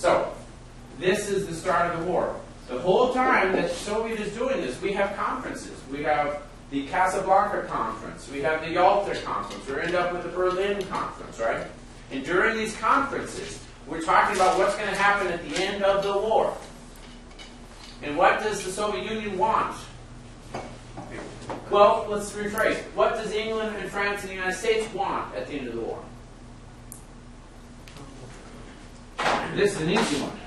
So, this is the start of the war. The whole time that the Soviet is doing this, we have conferences. We have the Casablanca Conference. We have the Yalta Conference. We end up with the Berlin Conference, right? And during these conferences, we're talking about what's going to happen at the end of the war. And what does the Soviet Union want? Well, let's rephrase. What does England and France and the United States want at the end of the war? This is an easy one.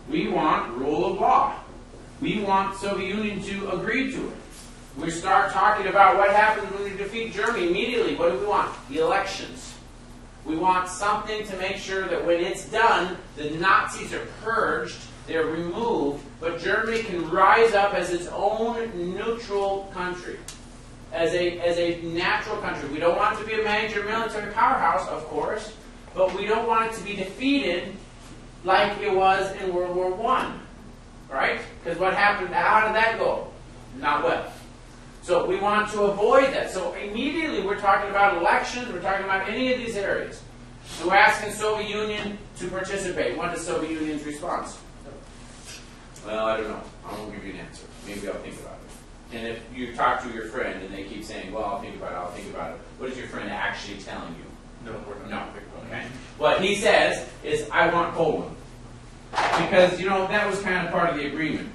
We want rule of law. We want the Soviet Union to agree to it. We start talking about what happens when we defeat Germany. Immediately, what do we want? The elections. We want something to make sure that when it's done, the Nazis are purged, they're removed, but Germany can rise up as its own neutral country, as a natural country. We don't want it to be a major military powerhouse, of course, but we don't want it to be defeated like it was in World War I, right? Because what happened, how did that go? Not well. So we want to avoid that. So immediately we're talking about elections, we're talking about any of these areas. And we're asking the Soviet Union to participate. What is the Soviet Union's response? Well, I don't know. I won't give you an answer. Maybe I'll think about it. And if you talk to your friend and they keep saying, well, I'll think about it, I'll think about it, what is your friend actually telling you? No, we're not. No. Okay. What he says is, I want Poland. Because, you know, that was kind of part of the agreement.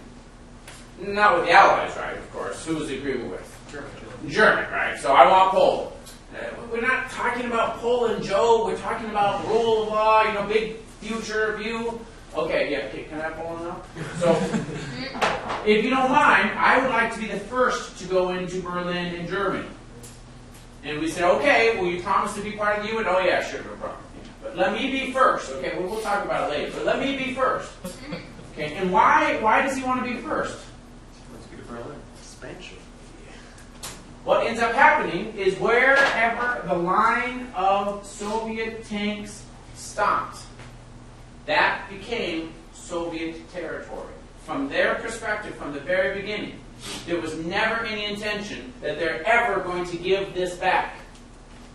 Not with the Allies, right, of course. Who was the agreement with? German, right? So I want Poland. We're not talking about Poland, Joe. We're talking about rule of law, you know, big future view. Okay, yeah, can I have Poland now? So, if you don't mind, I would like to be the first to go into Berlin and Germany. And we said, okay, will you promise to be part of the UN? Oh yeah, sure, no problem. Yeah. But let me be first. Okay, well, we'll talk about it later. But let me be first. Okay, and why does he want to be first? Let's get Berlin. Expansion. What ends up happening is wherever the line of Soviet tanks stopped, that became Soviet territory. From their perspective, from the very beginning, there was never any intention that they're ever going to give this back.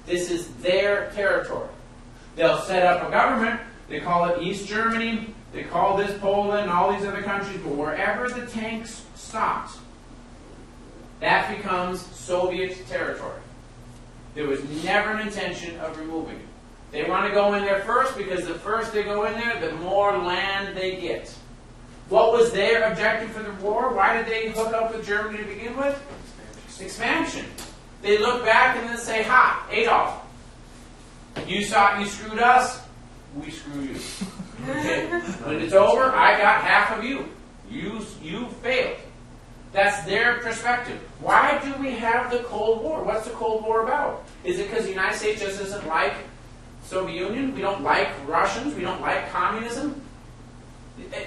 This is their territory. They'll set up a government, they call it East Germany, they call this Poland, all these other countries, but wherever the tanks stopped, that becomes Soviet territory. There was never an intention of removing it. They want to go in there first because the first they go in there, the more land they get. What was their objective for the war? Why did they hook up with Germany to begin with? Expansion. They look back and then say, ha, Adolf, you screwed us, we screw you. Okay. When it's over, I got half of you. You failed. That's their perspective. Why do we have the Cold War? What's the Cold War about? Is it because the United States just doesn't like Soviet Union? We don't like Russians? We don't like communism?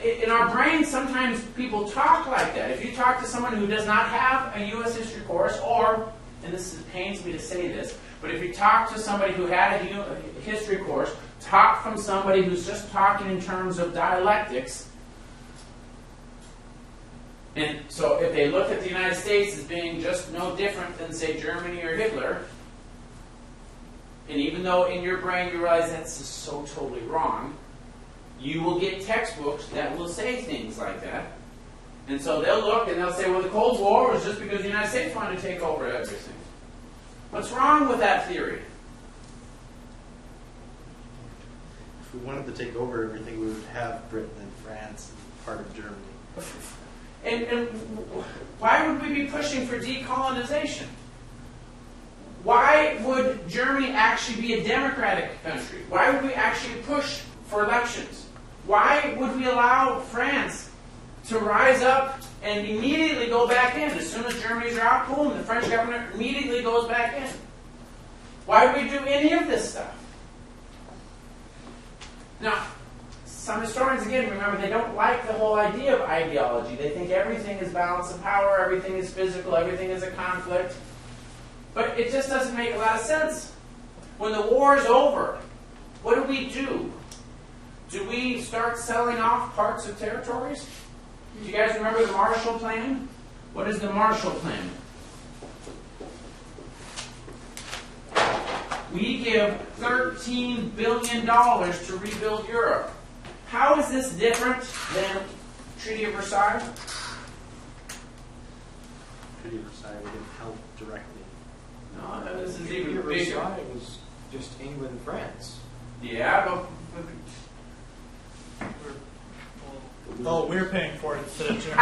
In our brains, sometimes people talk like that. If you talk to someone who does not have a U.S. history course, or, and this pains me to say this, but if you talk to somebody who had a history course, talk from somebody who's just talking in terms of dialectics, and so if they look at the United States as being just no different than, say, Germany or Hitler, and even though in your brain you realize that's just so totally wrong, you will get textbooks that will say things like that. And so they'll look and they'll say, well, the Cold War was just because the United States wanted to take over everything. What's wrong with that theory? If we wanted to take over everything, we would have Britain and France and part of Germany. And why would we be pushing for decolonization? Why would Germany actually be a democratic country? Why would we actually push for elections? Why would we allow France to rise up and immediately go back in? As soon as Germany's out, boom, the French government immediately goes back in. Why would we do any of this stuff? Now, some historians, again, remember, they don't like the whole idea of ideology. They think everything is balance of power, everything is physical, everything is a conflict. But it just doesn't make a lot of sense. When the war is over, what do? Do we start selling off parts of territories? Do you guys remember the Marshall Plan? What is the Marshall Plan? We give $13 billion to rebuild Europe. how is this different than Treaty of Versailles? Treaty of Versailles, we didn't help directly. No, this is Treaty even of bigger. Versailles was just England and France. Yeah, but Oh, we're paying for it instead of Germany.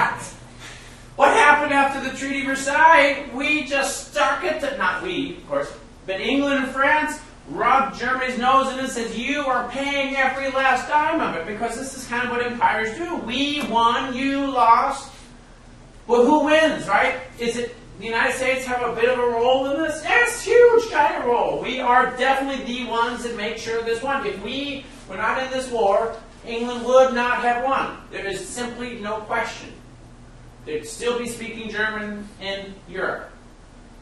what happened after the Treaty of Versailles? We just stuck it to, not we, of course, but England and France rubbed Germany's nose in it and said, you are paying every last dime of it, because this is kind of what empires do. We won, you lost. Well, who wins, right? Is it the United States have a bit of a role in this? Yes, huge giant role. We are definitely the ones that make sure this won. If we were not in this war, England would not have won. There is simply no question. They'd still be speaking German in Europe.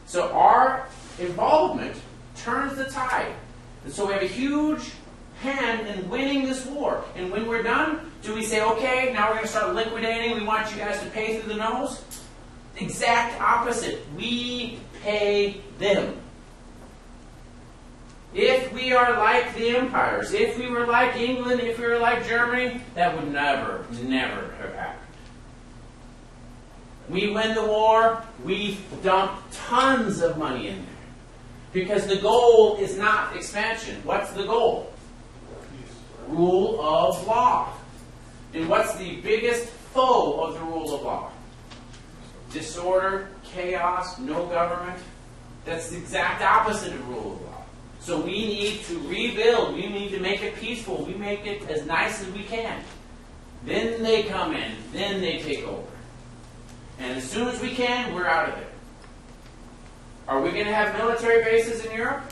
So our involvement turns the tide. And so we have a huge hand in winning this war. And when we're done, do we say, okay, now we're going to start liquidating, we want you guys to pay through the nose? Exact opposite. We pay them. If we are like the empires, if we were like England, if we were like Germany, that would never, never have happened. We win the war, we dump tons of money in there. Because the goal is not expansion. What's the goal? Rule of law. And what's the biggest foe of the rule of law? Disorder, chaos, no government. That's the exact opposite of rule of law. So we need to rebuild. We need to make it peaceful. We make it as nice as we can. Then they come in. Then they take over. And as soon as we can, we're out of there. Are we going to have military bases in Europe?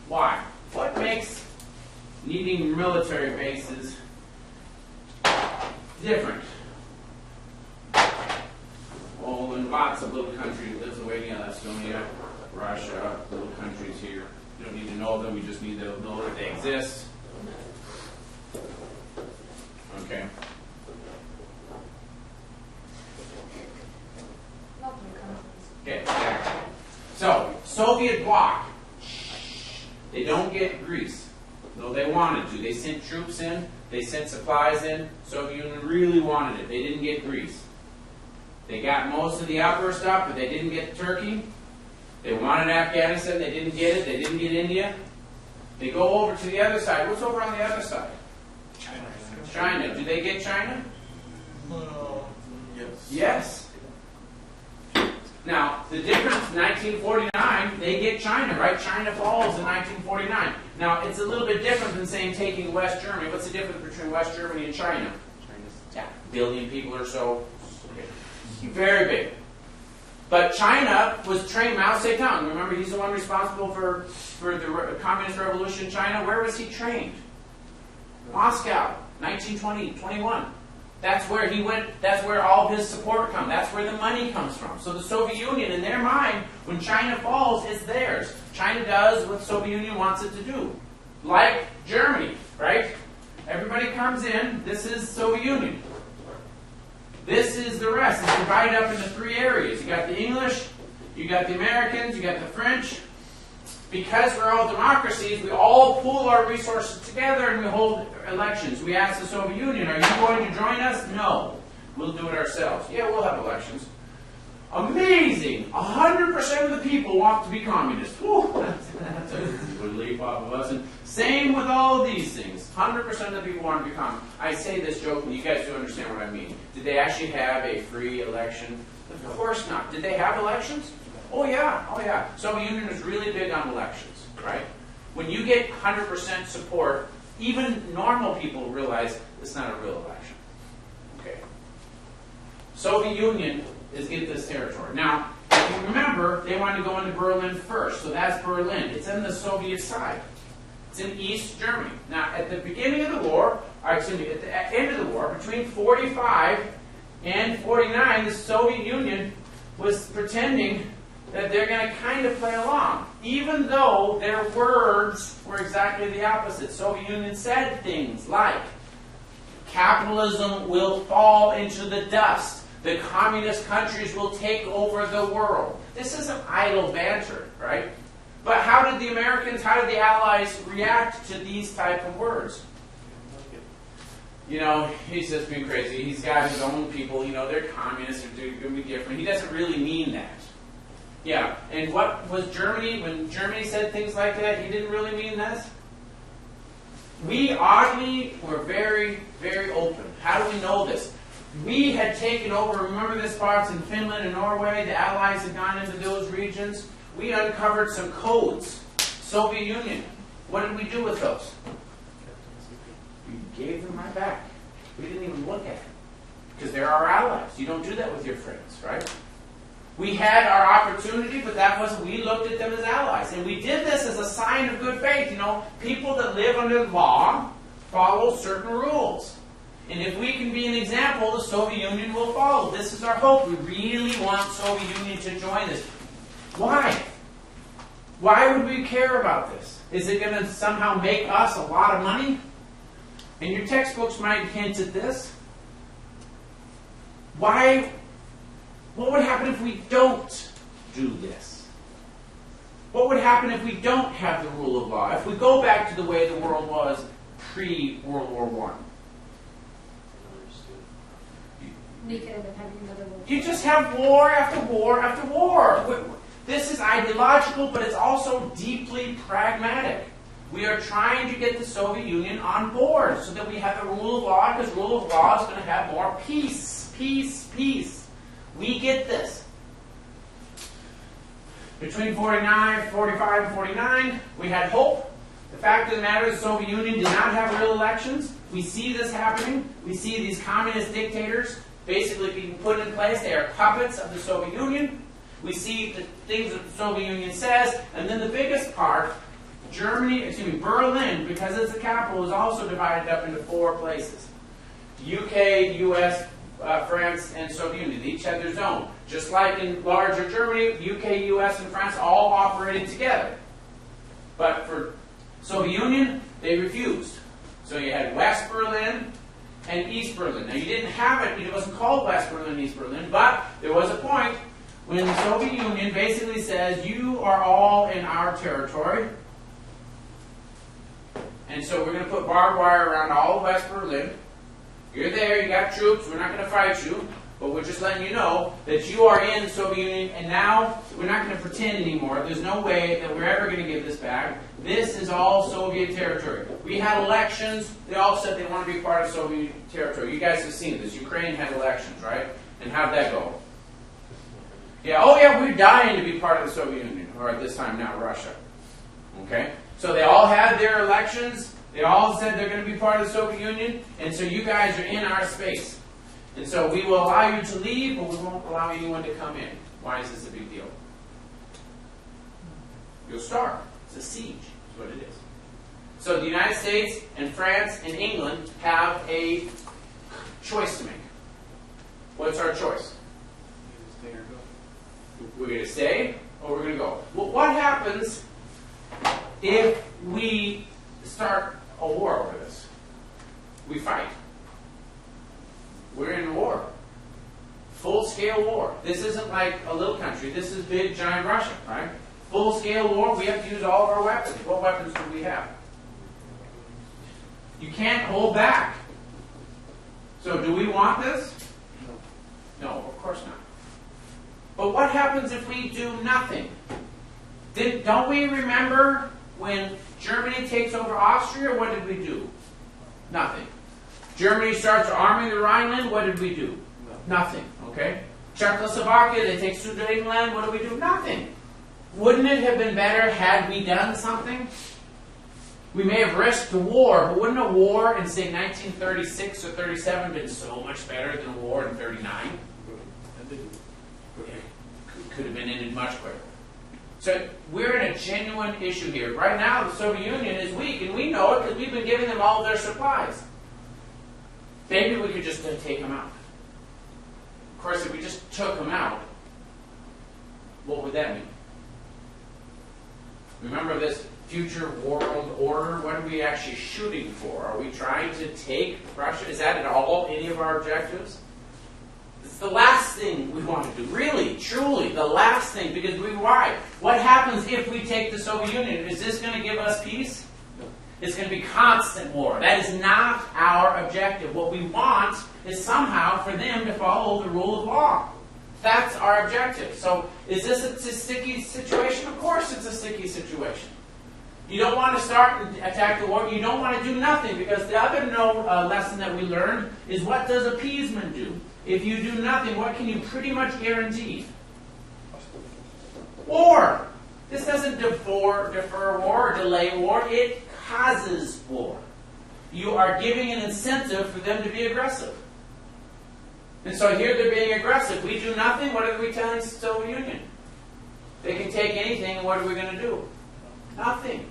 Why? What makes needing military bases different? Oh, in lots of little countries, Lithuania, Estonia, Russia, little countries here. You don't need to know them, you just need to know that they exist. Okay. Okay, exactly. So, Soviet bloc. They don't get Greece, though they wanted to. They sent troops in, they sent supplies in. Soviet Union really wanted it. They didn't get Greece. They got most of the upper stuff, but they didn't get Turkey. They wanted Afghanistan, they didn't get it. They didn't get India. They go over to the other side. What's over on the other side? China. China. Do they get China? Yes. Yes. Now, the difference, 1949, they get China, right? China falls in 1949. Now, it's a little bit different than saying taking West Germany. What's the difference between West Germany and China? Yeah, a billion people or so. Okay. Very big. But China was trained, Mao Zedong. Remember, he's the one responsible for the Communist Revolution in China. Where was he trained? Moscow, 1920, 21. That's where he went, that's where all his support comes. That's where the money comes from. So the Soviet Union, in their mind, when China falls, it's theirs. China does what the Soviet Union wants it to do. Like Germany, right? Everybody comes in, this is Soviet Union. This is the rest. It's divided up into three areas. You got the English, you got the Americans, you got the French. Because we're all democracies, we all pool our resources together and we hold elections. We ask the Soviet Union, are you going to join us? No. We'll do it ourselves. Yeah, we'll have elections. Amazing! 100% of the people want to be communist. Whew, that's a relief off of us. And same with all of these things. 100% of the people want to be communist. I say this jokingly, you guys do understand what I mean. Did they actually have a free election? Of course not. Did they have elections? Oh yeah. Soviet Union is really big on elections, right? When you get 100% support, even normal people realize it's not a real election. Okay. Soviet Union is get this territory. Now, if you remember, they wanted to go into Berlin first, so that's Berlin. It's in the Soviet side. It's in East Germany. Now, at the beginning of the war, at the end of the war, between 45 and 49, the Soviet Union was pretending that they're going to kind of play along, even though their words were exactly the opposite. Soviet Union said things like, capitalism will fall into the dust. The communist countries will take over the world. This isn't idle banter, right? But how did the Americans, how did the Allies react to these type of words? you know, he's just been crazy. He's got his own people, you know, they're communists, they're going to be different. He doesn't really mean that. Yeah, and what was Germany, when Germany said things like that, he didn't really mean this? We oddly were very, very open. How do we know this? We had taken over, remember the spots in Finland and Norway, the Allies had gone into those regions. We uncovered some codes. Soviet Union, what did we do with those? We gave them right back. We didn't even look at them. Because they're our allies. You don't do that with your friends, right? We had our opportunity, but that wasn't, we looked at them as allies. And we did this as a sign of good faith. You know, people that live under law follow certain rules. And if we can be an example, the Soviet Union will follow. This is our hope. We really want Soviet Union to join this. Why? Why would we care about this? Is it going to somehow make us a lot of money? And your textbooks might hint at this. Why? What would happen if we don't do this? What would happen if we don't have the rule of law? If we go back to the way the world was pre-World War I? We could end up having another world. You just have war after war after war. This is ideological, but it's also deeply pragmatic. We are trying to get the Soviet Union on board so that we have the rule of law, because rule of law is going to have more peace, peace, peace. We get this. Between 45 and 49, we had hope. The fact of the matter is the Soviet Union did not have real elections. We see this happening. We see these communist dictators basically being put in place. They are puppets of the Soviet Union. We see the things that the Soviet Union says. And then the biggest part, Berlin, because it's the capital, is also divided up into 4 places. UK, US, France, and Soviet Union. They each had their zone. Just like in larger Germany, UK, US, and France all operated together. But for Soviet Union, they refused. So you had West Berlin and East Berlin. Now you didn't have it, it wasn't called West Berlin, East Berlin, but there was a point when the Soviet Union basically says, you are all in our territory, and so we're going to put barbed wire around all of West Berlin. You're there, you got troops, we're not going to fight you, but we're just letting you know that you are in the Soviet Union, and now we're not going to pretend anymore. There's no way that we're ever going to give this back. This is all Soviet territory. We had elections. They all said they want to be part of Soviet territory. You guys have seen this. Ukraine had elections, right? And how'd that go? Yeah, oh yeah, we're dying to be part of the Soviet Union, or at this time now, Russia. Okay? So they all had their elections. They all said they're going to be part of the Soviet Union, and so you guys are in our space. And so we will allow you to leave, but we won't allow anyone to come in. Why is this a big deal? You'll starve. It's a siege, is what it is. So the United States and France and England have a choice to make. What's our choice? We're going to stay, or we're going to go. Well, what happens if we start a war over this? We fight. We're in war. Full-scale war. This isn't like a little country. This is big, giant Russia, right? Full-scale war, we have to use all of our weapons. What weapons do we have? You can't hold back. So do we want this? No, of course not. But what happens if we do nothing? Don't we remember when Germany takes over Austria? What did we do? Nothing. Germany starts arming the Rhineland. What did we do? Nothing. Okay? Czechoslovakia, they take Sudetenland. What do we do? Nothing. Wouldn't it have been better had we done something? We may have risked a war, but wouldn't a war in, say, 1936 or 37 been so much better than a war in 39? Could have been ended much quicker. So we're in a genuine issue here. Right now, the Soviet Union is weak, and we know it because we've been giving them all their supplies. Maybe we could just take them out. Of course, if we just took them out, what would that mean? Remember this future world order? What are we actually shooting for? Are we trying to take Russia? Is that at all any of our objectives? It's the last thing we want to do. Really, truly, the last thing. Because why? What happens if we take the Soviet Union? Is this going to give us peace? It's going to be constant war. That is not our objective. What we want is somehow for them to follow the rule of law. That's our objective. So is this a sticky situation? Of course it's a sticky situation. You don't want to start and attack the war. You don't want to do nothing, because the other lesson that we learned is, what does appeasement do? If you do nothing, what can you pretty much guarantee? War. This doesn't defer war or delay war. It causes war. You are giving an incentive for them to be aggressive. And so here they're being aggressive. We do nothing. What are we telling the Soviet Union? They can take anything, and what are we going to do? Nothing.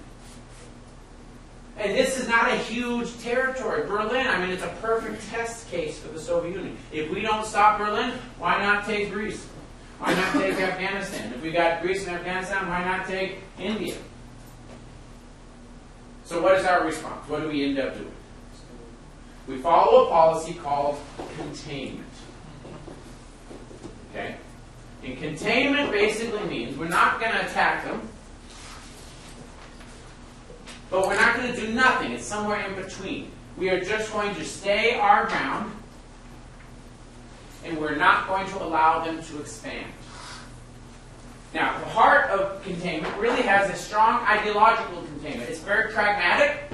And this is not a huge territory. Berlin, I mean, it's a perfect test case for the Soviet Union. If we don't stop Berlin, why not take Greece? Why not take Afghanistan? If we got Greece and Afghanistan, why not take India? So what is our response? What do we end up doing? We follow a policy called containment. Okay? And containment basically means we're not going to attack them, but we're not going to do nothing. It's somewhere in between. We are just going to stay our ground, and we're not going to allow them to expand. Now, the heart of containment really has a strong ideological containment. It's very pragmatic.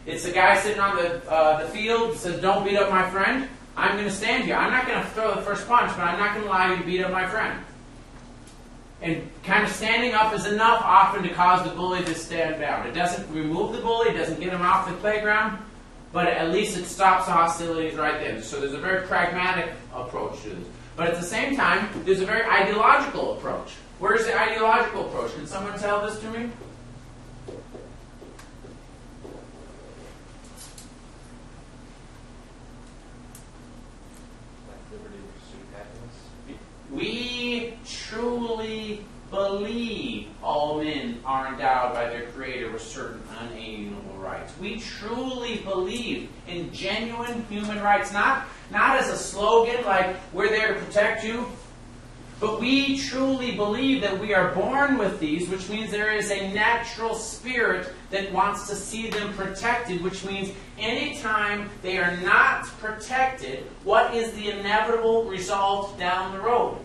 It's the guy sitting on the field that says, "Don't beat up my friend. I'm going to stand here. I'm not going to throw the first punch, but I'm not going to allow you to beat up my friend." And kind of standing up is enough often to cause the bully to stand down. It doesn't remove the bully, it doesn't get him off the playground, but at least it stops the hostilities right then. So there's a very pragmatic approach to this. But at the same time, there's a very ideological approach. Where's the ideological approach? Can someone tell this to me? We truly believe all men are endowed by their Creator with certain unalienable rights. We truly believe in genuine human rights, not as a slogan like we're there to protect you, but we truly believe that we are born with these, which means there is a natural spirit that wants to see them protected, which means anytime they are not protected, what is the inevitable result down the road?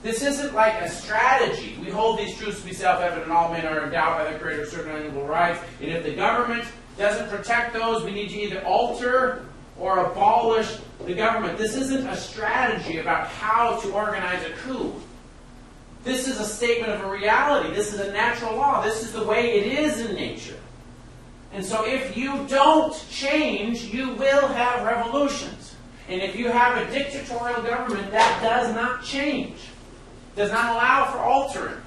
This isn't like a strategy. We hold these truths to be self-evident. All men are endowed by their Creator with certain unalienable rights. And if the government doesn't protect those, we need to either alter or abolish the government. This isn't a strategy about how to organize a coup. This is a statement of a reality. This is a natural law. This is the way it is in nature. And so if you don't change, you will have revolutions. And if you have a dictatorial government that does not change, does not allow for altering,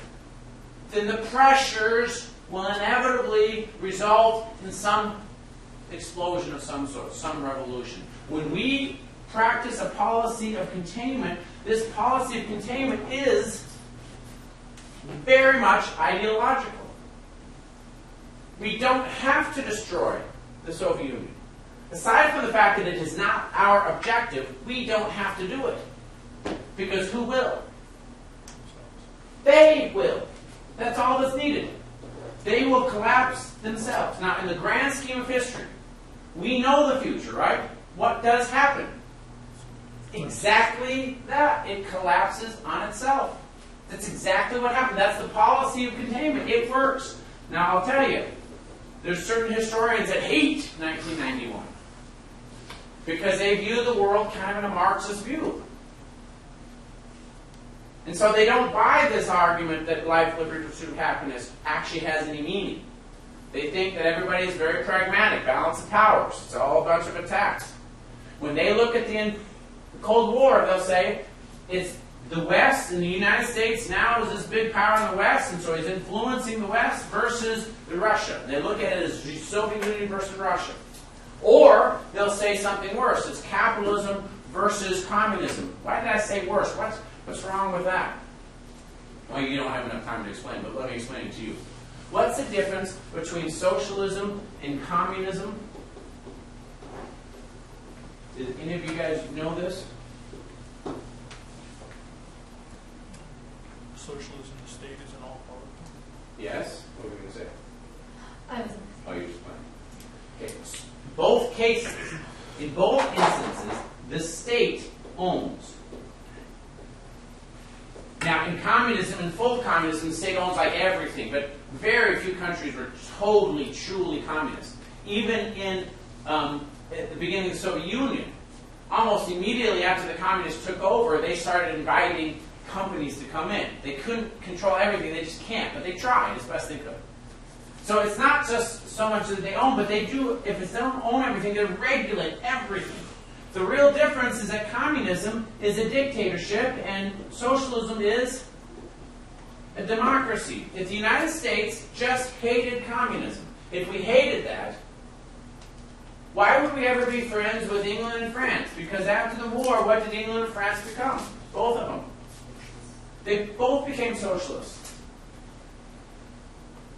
then the pressures will inevitably result in some explosion of some sort, some revolution. When we practice a policy of containment, this policy of containment is very much ideological. We don't have to destroy the Soviet Union. Aside from the fact that it is not our objective, we don't have to do it. Because who will? They will. That's all that's needed. They will collapse themselves. Now, in the grand scheme of history, we know the future, right? What does happen? Exactly that. It collapses on itself. That's exactly what happened. That's the policy of containment. It works. Now, I'll tell you, there's certain historians that hate 1991 because they view the world kind of in a Marxist view. And so they don't buy this argument that life, liberty, pursuit of happiness actually has any meaning. They think that everybody is very pragmatic, balance of powers. It's all a bunch of attacks. When they look at the Cold War, they'll say, it's the West and the United States now is this big power in the West, and so he's influencing the West versus the Russia. They look at it as the Soviet Union versus Russia. Or they'll say something worse. It's capitalism versus communism. Why did I say worse? What's wrong with that? Well, you don't have enough time to explain, but let me explain it to you. What's the difference between socialism and communism? Did any of you guys know this? Socialism, the state is an all-powerful. Yes? What were you going to say? I was Oh, you're just playing. cases. In both instances, the state owns. Now, in communism, in full communism, the state owns like everything, but very few countries were totally, truly communist. Even in at the beginning of the Soviet Union, almost immediately after the communists took over, they started inviting companies to come in. They couldn't control everything, they just can't, but they tried as best they could. So it's not just so much that they own, but they do, if they don't own everything, they regulate everything. The real difference is that communism is a dictatorship and socialism is a democracy. If the United States just hated communism, if we hated that, why would we ever be friends with England and France? Because after the war, what did England and France become? Both of them. They both became socialists.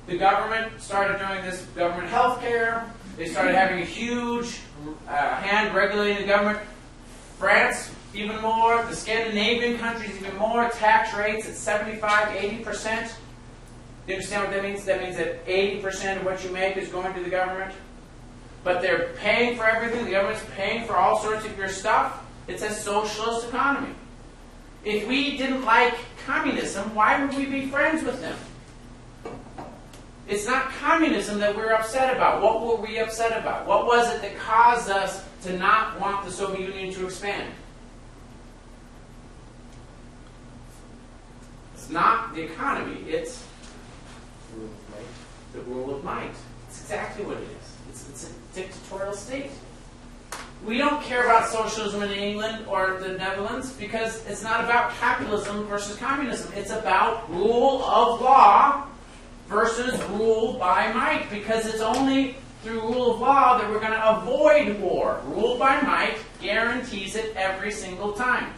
The government started doing this government health care. They started having a huge hand regulating the government. France, even more. The Scandinavian countries, even more. Tax rates at 75 to 80%. You understand what that means? That means that 80% of what you make is going to the government. But they're paying for everything. The government's paying for all sorts of your stuff. It's a socialist economy. If we didn't like communism, why would we be friends with them? It's not communism that we're upset about. What were we upset about? What was it that caused us to not want the Soviet Union to expand? It's not the economy. It's the rule of might. It's exactly what it is. It's a dictatorial state. We don't care about socialism in England or the Netherlands because it's not about capitalism versus communism. It's about rule of law versus rule by might, because it's only through rule of law that we're going to avoid war. Rule by might guarantees it every single time.